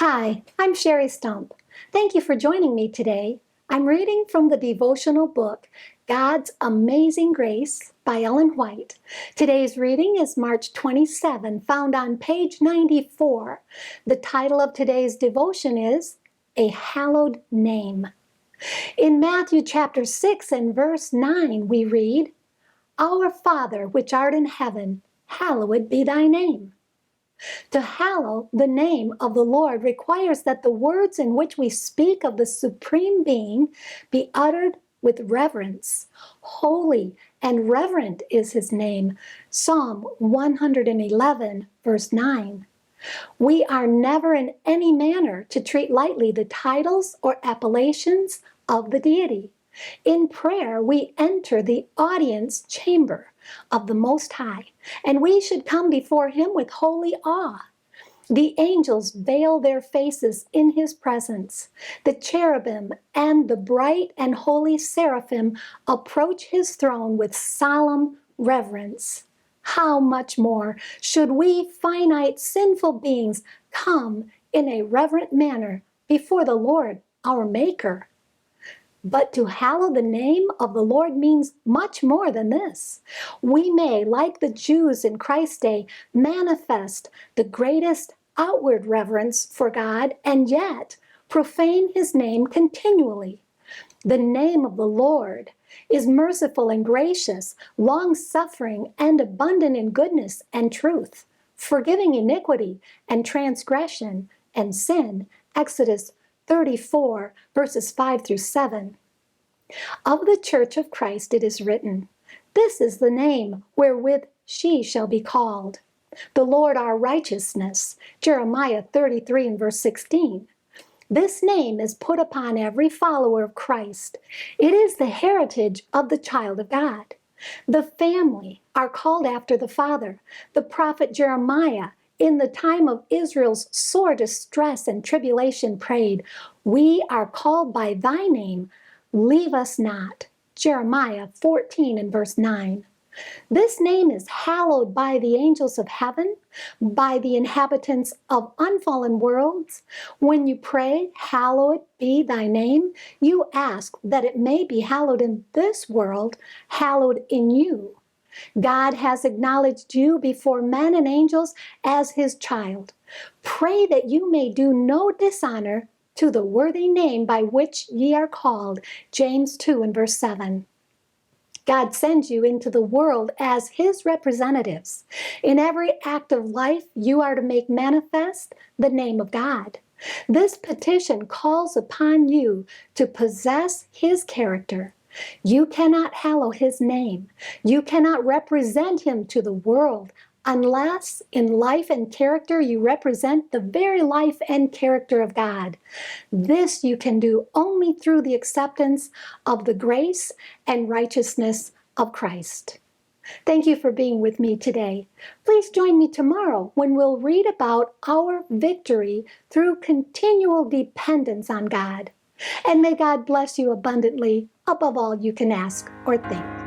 Hi, I'm Sherry Stump. Thank you for joining me today. I'm reading from the devotional book, God's Amazing Grace by Ellen White. Today's reading is March 27, found on page 94. The title of today's devotion is A Hallowed Name. In Matthew chapter 6 and verse 9, we read, Our Father, which art in heaven, hallowed be thy name. To hallow the name of the Lord requires that the words in which we speak of the Supreme Being be uttered with reverence. Holy and reverent is his name. Psalm 111, verse 9. We are never in any manner to treat lightly the titles or appellations of the deity. In prayer, we enter the audience chamber of the Most High, and we should come before him with holy awe. The angels veil their faces in his presence. The cherubim and the bright and holy seraphim approach his throne with solemn reverence. How much more should we finite sinful beings come in a reverent manner before the Lord, our Maker? But to hallow the name of the Lord means much more than this. We may, like the Jews in Christ's day, manifest the greatest outward reverence for God and yet profane his name continually. The name of the Lord is merciful and gracious, long-suffering and abundant in goodness and truth, forgiving iniquity and transgression and sin. Exodus 34, verses 5 through 7. Of the church of Christ it is written, This is the name wherewith she shall be called, the Lord our righteousness. Jeremiah 33 and verse 16. This name is put upon every follower of Christ. It is the heritage of the child of God. The family are called after the father. The prophet Jeremiah, in the time of Israel's sore distress and tribulation, prayed, We are called by thy name, leave us not. Jeremiah 14 and verse 9. This name is hallowed by the angels of heaven, by the inhabitants of unfallen worlds. When you pray, hallowed be thy name, you ask that it may be hallowed in this world, hallowed in you. God has acknowledged you before men and angels as his child. Pray that you may do no dishonor to the worthy name by which ye are called. James 2 and verse 7. God sends you into the world as his representatives. In every act of life, you are to make manifest the name of God. This petition calls upon you to possess his character. You cannot hallow his name. You cannot represent him to the world unless in life and character you represent the very life and character of God. This you can do only through the acceptance of the grace and righteousness of Christ. Thank you for being with me today. Please join me tomorrow when we'll read about our victory through continual dependence on God. And may God bless you abundantly above all you can ask or think.